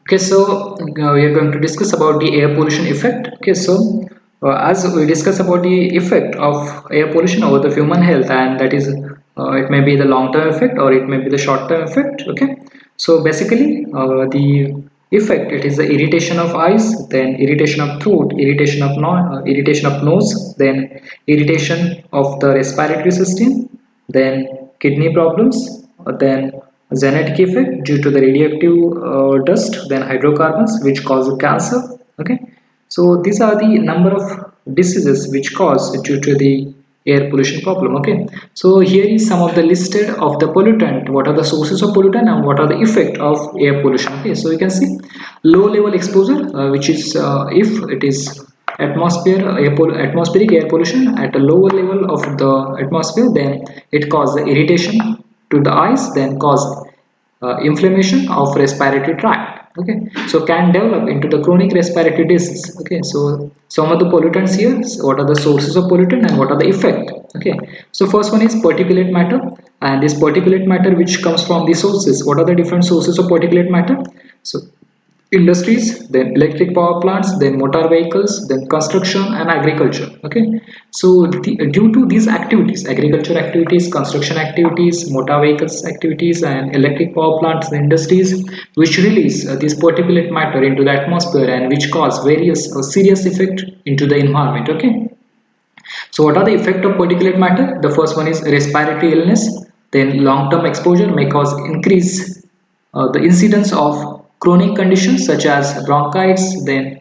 Okay, so we are going to discuss about the air pollution effect. Okay, so as we discuss about the effect of air pollution over the human health, and that is, it may be the long-term effect or it may be the short-term effect. Okay, so basically, the effect, it is the irritation of eyes, then irritation of throat, irritation of nose, then irritation of the respiratory system, then kidney problems, then genetic effect due to the radioactive dust, then hydrocarbons which cause cancer. Okay, so these are the number of diseases which cause due to the air pollution problem. Okay, so here is some of the listed of the pollutant, what are the sources of pollutant and what are the effect of air pollution. Okay, so you can see low level exposure, which is if it is atmospheric air pollution at a lower level of the atmosphere, then it causes irritation to the eyes, then cause inflammation of respiratory tract. Okay, so can develop into the chronic respiratory disease. Okay, so some of the pollutants here, so what are the sources of pollutant and what are the effect. Okay, so first one is particulate matter, and this particulate matter which comes from the sources, what are the different sources of particulate matter? So industries, then electric power plants, then motor vehicles, then construction and agriculture. Okay, so due to these activities, agriculture activities, construction activities, motor vehicles activities, and electric power plants and industries, which release this particulate matter into the atmosphere and which cause various serious effect into the environment. Okay, so what are the effect of particulate matter? The first one is respiratory illness. Then long-term exposure may cause increase the incidence of chronic conditions such as bronchitis, then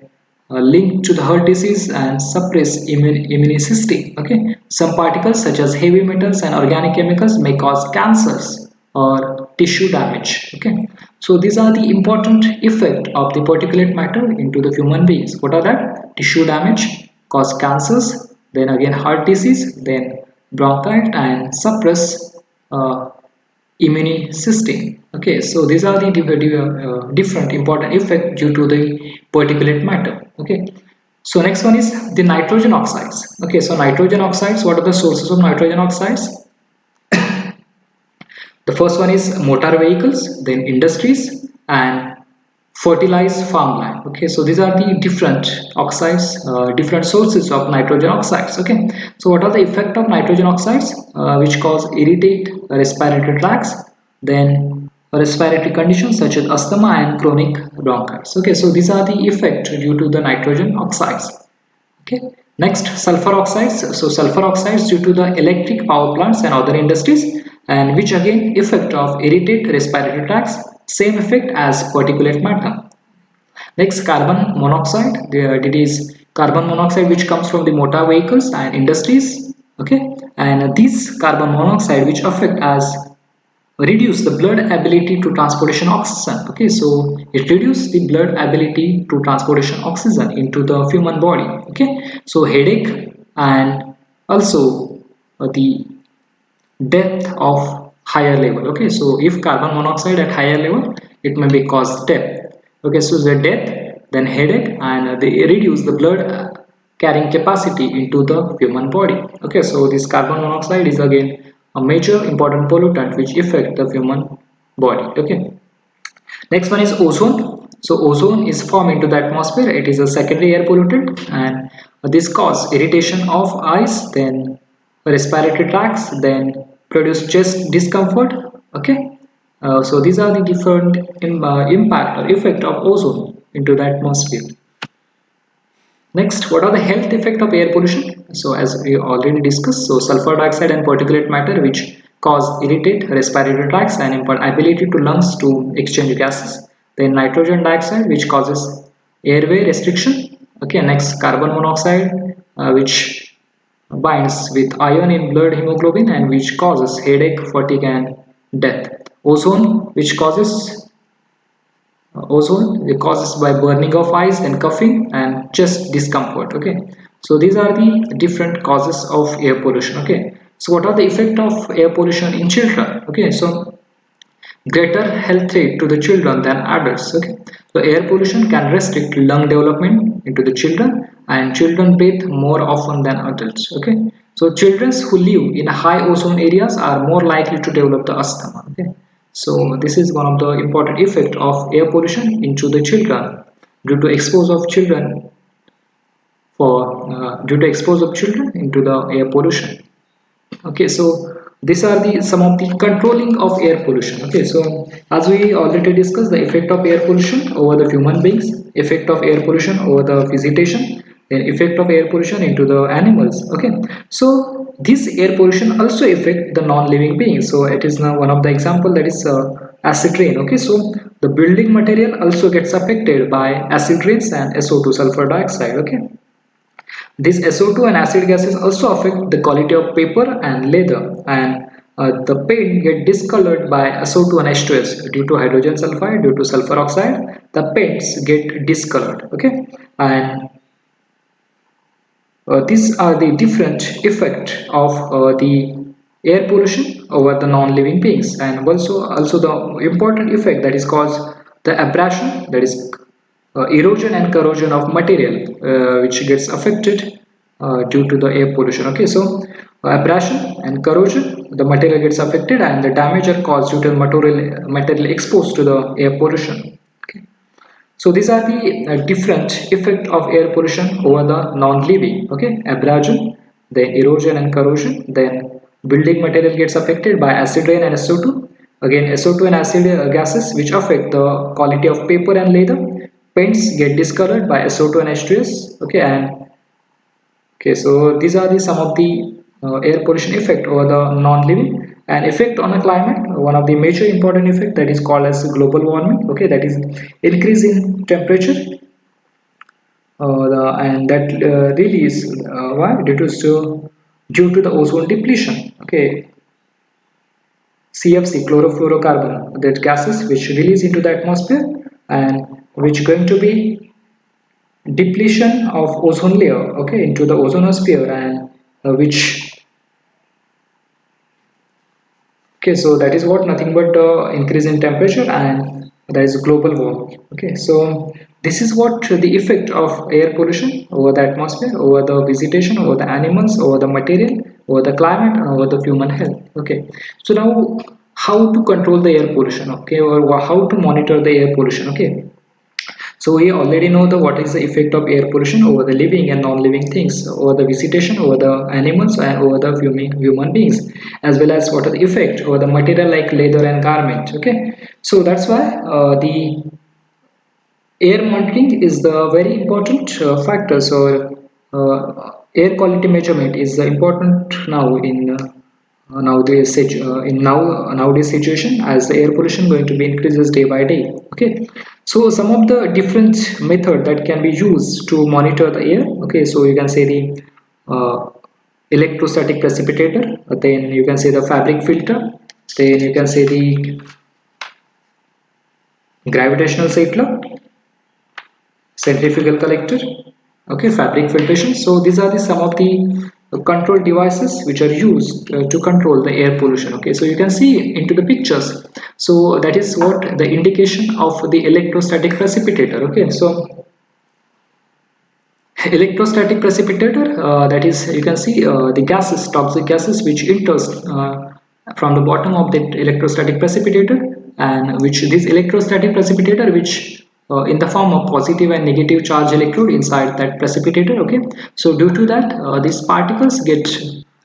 linked to the heart disease and suppress immune system. Okay, some particles such as heavy metals and organic chemicals may cause cancers or tissue damage. Okay, so these are the important effect of the particulate matter into the human beings. What are that? Tissue damage, cause cancers, then again heart disease, then bronchitis and suppress uh, immune system. Okay, so these are the different important effect due to the particulate matter. Okay, so next one is the nitrogen oxides. Okay, so nitrogen oxides, what are the sources of nitrogen oxides? The first one is motor vehicles, then industries and fertilized farmland. Okay, so these are the different oxides, different sources of nitrogen oxides. Okay, so what are the effect of nitrogen oxides, which cause irritate respiratory tracts, then respiratory conditions such as asthma and chronic bronchitis. Okay, so these are the effect due to the nitrogen oxides. Okay, next sulfur oxides. So sulfur oxides due to the electric power plants and other industries, and which again effect of irritate respiratory tracts, same effect as particulate matter. Next, carbon monoxide. It is carbon monoxide which comes from the motor vehicles and industries. Okay, and this carbon monoxide which affect as reduce the blood ability to transportation oxygen. Okay, so it reduce the blood ability to transportation oxygen into the human body. Okay, so headache and also the death of higher level. Okay, so if carbon monoxide at higher level, it may be cause death. Okay, so the death, then headache, and they reduce the blood carrying capacity into the human body. Okay, so this carbon monoxide is again a major important pollutant which affect the human body. Okay, next one is ozone. So ozone is formed into the atmosphere. It is a secondary air pollutant, and this cause irritation of eyes, then respiratory tracts, then produce chest discomfort. Okay, so these are the different impact or effect of ozone into the atmosphere. Next, what are the health effect of air pollution? So as we already discussed, so sulfur dioxide and particulate matter which cause irritate respiratory tracts and impart ability to lungs to exchange gases. Then nitrogen dioxide which causes airway restriction. Okay, next carbon monoxide which binds with iron in blood hemoglobin and which causes headache, fatigue and death. Ozone which causes ozone it causes by burning of eyes and coughing and chest discomfort. Okay, so these are the different causes of air pollution. Okay, so what are the effect of air pollution in children? Okay, so greater health threat to the children than adults. Okay, so air pollution can restrict lung development into the children, and children breathe more often than adults. Okay, so children who live in high ozone areas are more likely to develop the asthma. Okay, So this is one of the important effect of air pollution into the children due to expose of children due to expose of children into the air pollution. Okay, so these are the some of the controlling of air pollution. Okay, so as we already discussed, the effect of air pollution over the human beings, effect of air pollution over the vegetation, then effect of air pollution into the animals. Okay, so this air pollution also affect the non-living beings. So it is now one of the example, that is acid rain. Okay, so the building material also gets affected by acid rains and SO2, sulfur dioxide. Okay, these SO2 and acid gases also affect the quality of paper and leather, and the paint get discolored by SO2 and H2S due to hydrogen sulfide, due to sulfur oxide. The paints get discolored. Okay, and these are the different effect of the air pollution over the non-living beings, and also the important effect that is caused the abrasion, that is erosion and corrosion of material, which gets affected due to the air pollution. Okay, so abrasion and corrosion, the material gets affected, and the damage are caused due to material exposed to the air pollution. Okay, so these are the different effect of air pollution over the non-living. Okay, abrasion, then erosion and corrosion, then building material gets affected by acid rain and SO2. Again, SO2 and acid gases which affect the quality of paper and leather. Paints get discolored by SO2 and H2S. Okay, and okay, so these are the some of the air pollution effect over the non-living, and effect on the climate. One of the major important effect that is called as global warming. Okay, that is increase in temperature, and that really is why due to the ozone depletion. Okay, CFC, chlorofluorocarbon, that gases which release into the atmosphere, and which going to be depletion of ozone layer, okay, into the ozonosphere, and which, okay, so that is what nothing but increase in temperature, and that is global warming. Okay, so this is what the effect of air pollution over the atmosphere, over the vegetation, over the animals, over the material, over the climate, and over the human health. Okay, so now how to control the air pollution, okay, or how to monitor the air pollution. Okay, so we already know the what is the effect of air pollution over the living and non-living things, over the vegetation, over the animals, and over the human beings, as well as what are the effect over the material like leather and garment. Okay, so that's why the air monitoring is the very important factor. So air quality measurement is important now in nowadays situation, as the air pollution going to be increases day by day. Okay, so some of the different method that can be used to monitor the air. Okay, so you can say the electrostatic precipitator, then you can say the fabric filter, then you can say the gravitational settler, centrifugal collector, okay, fabric filtration. So these are the some of the control devices which are used to control the air pollution. Okay, so you can see into the pictures, so that is what the indication of the electrostatic precipitator. Okay, so electrostatic precipitator, that is, you can see the gases, toxic gases which enters from the bottom of that electrostatic precipitator, and which this electrostatic precipitator which in the form of positive and negative charge electrode inside that precipitator. Okay, so due to that these particles get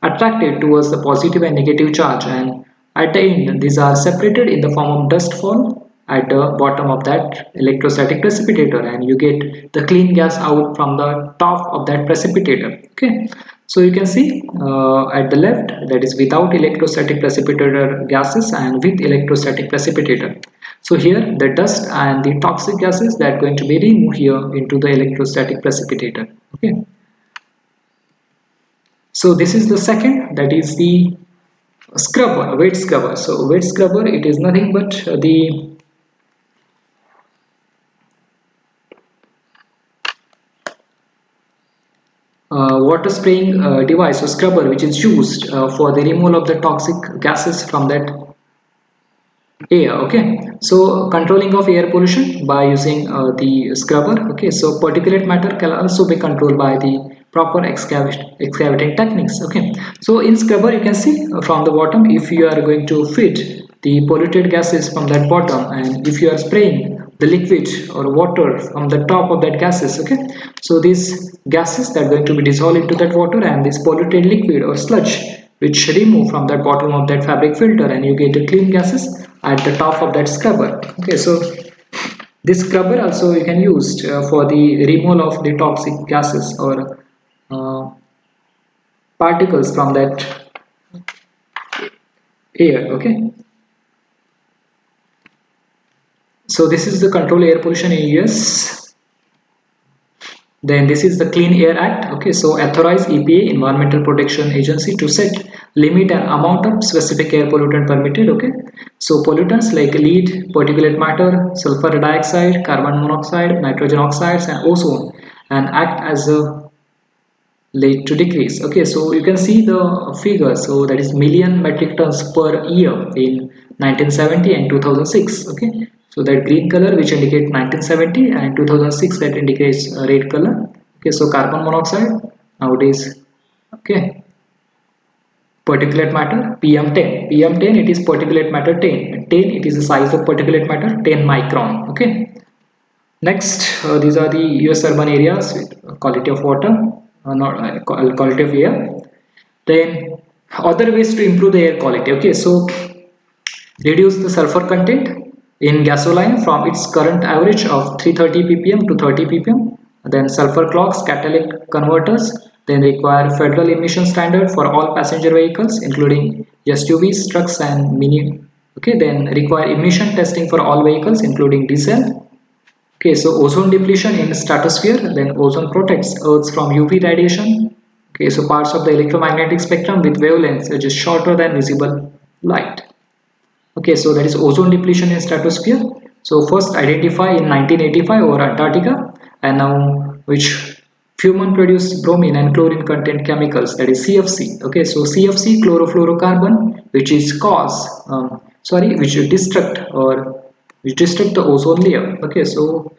attracted towards the positive and negative charge, and at the end these are separated in the form of dust fall at the bottom of that electrostatic precipitator, and you get the clean gas out from the top of that precipitator. Okay, so you can see at the left, that is without electrostatic precipitator gases and with electrostatic precipitator. So here the dust and the toxic gases that are going to be removed here into the electrostatic precipitator. Okay, so this is the second, that is the scrubber, wet scrubber. So wet scrubber, it is nothing but the water spraying device or scrubber which is used for the removal of the toxic gases from that air. Okay, so controlling of air pollution by using the scrubber. Okay, so particulate matter can also be controlled by the proper excavating techniques. Okay, so in scrubber you can see from the bottom, if you are going to fit the polluted gases from that bottom, and if you are spraying the liquid or water from the top of that gases, okay, so these gases that are going to be dissolved into that water, and this polluted liquid or sludge which remove from the bottom of that fabric filter, and you get the clean gases at the top of that scrubber. Okay, so this scrubber also you can use for the removal of the toxic gases or uh, particles from that air. Okay, so this is the control air pollution in US. Then this is the Clean Air Act. Okay, so authorize EPA, Environmental Protection Agency, to set limit and amount of specific air pollutant permitted. Okay, so pollutants like lead, particulate matter, sulfur dioxide, carbon monoxide, nitrogen oxides, and ozone, and act as a lead to decrease. Okay, so you can see the figure. So that is million metric tons per year in 1970 and 2006. Okay, so that green color which indicates 1970 and 2006 that indicates red color. Okay, so carbon monoxide nowadays. Okay, particulate matter PM10. PM10 it is particulate matter 10. 10 it is the size of particulate matter 10 micron. Okay. Next, these are the US urban areas with quality of water, not quality of air. Then other ways to improve the air quality. Okay, so reduce the sulfur content in gasoline from its current average of 330 ppm to 30 ppm. Then sulfur clocks, catalytic converters. Then require federal emission standard for all passenger vehicles, including SUVs, trucks, and mini. Okay, then require emission testing for all vehicles, including diesel. Okay, so ozone depletion in stratosphere, then ozone protects Earth from UV radiation. Okay, so parts of the electromagnetic spectrum with wavelengths which is shorter than visible light. Okay, so that is ozone depletion in stratosphere. So first identify in 1985 over Antarctica, and now which human produced bromine and chlorine content chemicals, that is CFC. Okay, so CFC chlorofluorocarbon, which is which destruct the ozone layer. Okay, so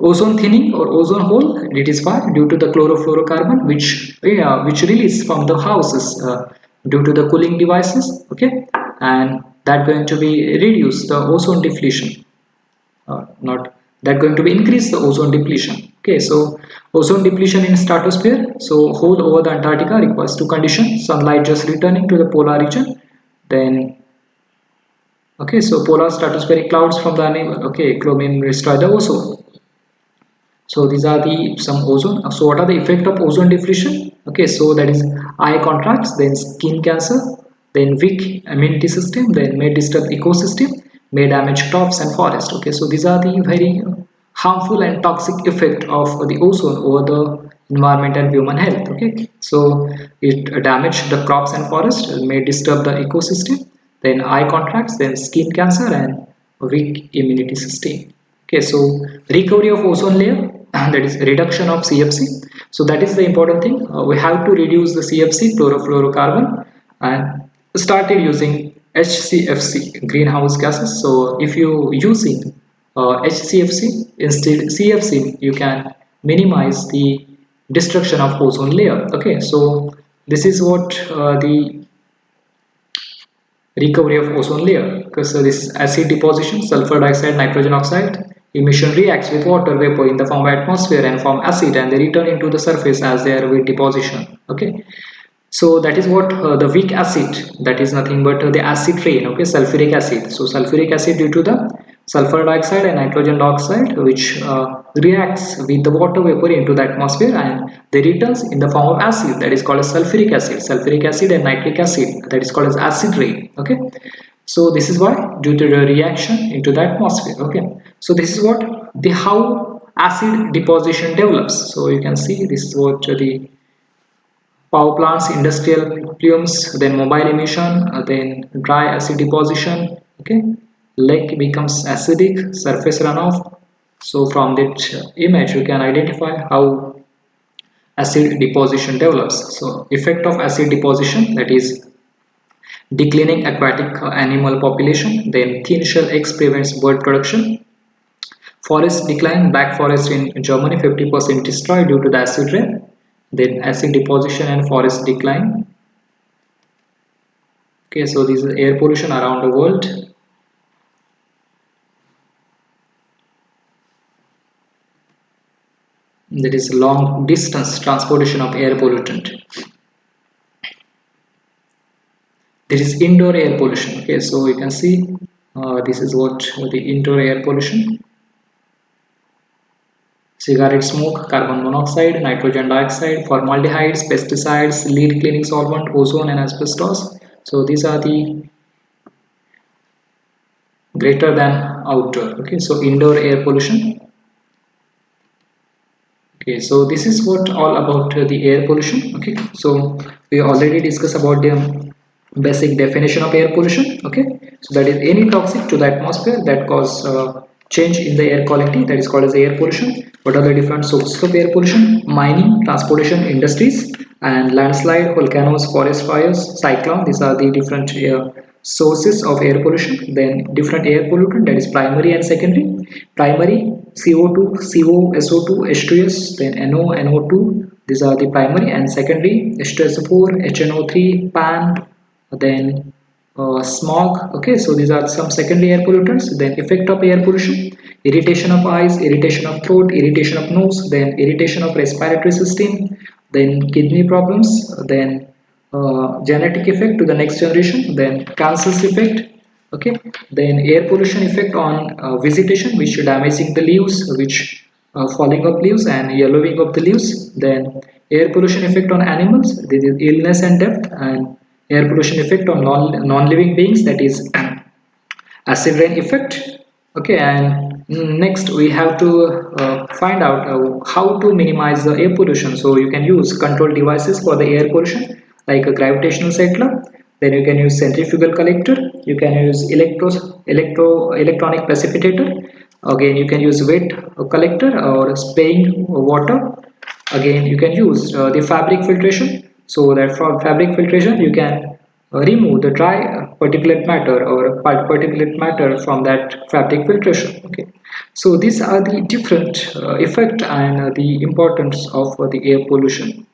ozone thinning or ozone hole, it is why due to the chlorofluorocarbon which release from the houses due to the cooling devices. Okay, and that going to be reduce the ozone depletion, not that going to be increase the ozone depletion. Okay, so ozone depletion in stratosphere, so hole over the Antarctica requires two conditions: sunlight just returning to the polar region, then okay, so polar stratospheric clouds from the animal, okay, chromium destroy the ozone. So these are the some ozone. So what are the effect of ozone depletion? Okay, so that is eye contracts, then skin cancer, then weak immunity system, then may disturb ecosystem, may damage crops and forest. Okay, so these are the very harmful and toxic effect of the ozone over the environment and human health. Okay, so it damage the crops and forest, may disturb the ecosystem, then eye contracts, then skin cancer, and weak immunity system. Okay, so recovery of ozone layer, that is reduction of CFC. So that is the important thing. We have to reduce the CFC, chlorofluorocarbon, and started using HCFC, greenhouse gases. So if you using HCFC instead CFC, you can minimize the destruction of ozone layer. Okay, so this is what the recovery of ozone layer, because this is acid deposition, sulfur dioxide, nitrogen oxide emission reacts with water vapor in the form of atmosphere and form acid, and they return into the surface as their weight deposition. Okay, so that is what the weak acid, that is nothing but the acid rain. Okay, sulfuric acid. So sulfuric acid due to the sulfur dioxide and nitrogen dioxide which reacts with the water vapor into the atmosphere, and they returns in the form of acid, that is called as sulfuric acid. Sulfuric acid and nitric acid, that is called as acid rain. Okay, so this is why due to the reaction into the atmosphere. Okay, so this is what the how acid deposition develops. So you can see this is what the power plants, industrial plumes, then mobile emission, then dry acid deposition. Okay, lake becomes acidic, surface runoff. So from that image you can identify how acid deposition develops. So effect of acid deposition, that is declining aquatic animal population, then thin shell eggs prevents bird production, forest decline, black forest in Germany 50% destroyed due to the acid rain, then acid deposition and forest decline. Okay, so this is air pollution around the world. that is long distance transportation of air pollutant. This is indoor air pollution. Okay, so you can see this is what the indoor air pollution: cigarette smoke, carbon monoxide, nitrogen dioxide, formaldehydes, pesticides, lead cleaning solvent, ozone, and asbestos. So these are the greater than outdoor. Okay, so indoor air pollution. Okay, so this is what all about the air pollution. Okay, so we already discussed about the basic definition of air pollution. Okay, so that is any toxic to the atmosphere that cause change in the air quality, that is called as air pollution. What are the different sources of air pollution? Mining, transportation, industries, and landslide, volcanoes, forest fires, cyclone. These are the different sources of air pollution. Then different air pollutant, that is primary and secondary. Primary, CO2, CO, SO2, H2S, then NO, NO2. These are the primary, and secondary H2SO4, HNO3, PAN, then smog. Okay, so these are some secondary air pollutants. Then effect of air pollution: irritation of eyes, irritation of throat, irritation of nose, then irritation of respiratory system, then kidney problems, then genetic effect to the next generation, then cancer's effect. Okay, then air pollution effect on vegetation, which damaging the leaves, which falling of leaves and yellowing of the leaves. Then air pollution effect on animals, this is illness and death. And air pollution effect on non-living beings, that is acid rain effect. Okay, and next we have to find out how to minimize the air pollution. So you can use control devices for the air pollution, like a gravitational settler. Then you can use centrifugal collector. You can use electronic precipitator. Again, you can use weight collector or spraying water. Again, you can use the fabric filtration. So that for fabric filtration, you can remove the dry particulate matter or particulate matter from that fabric filtration. Okay, so these are the different effect and the importance of the air pollution.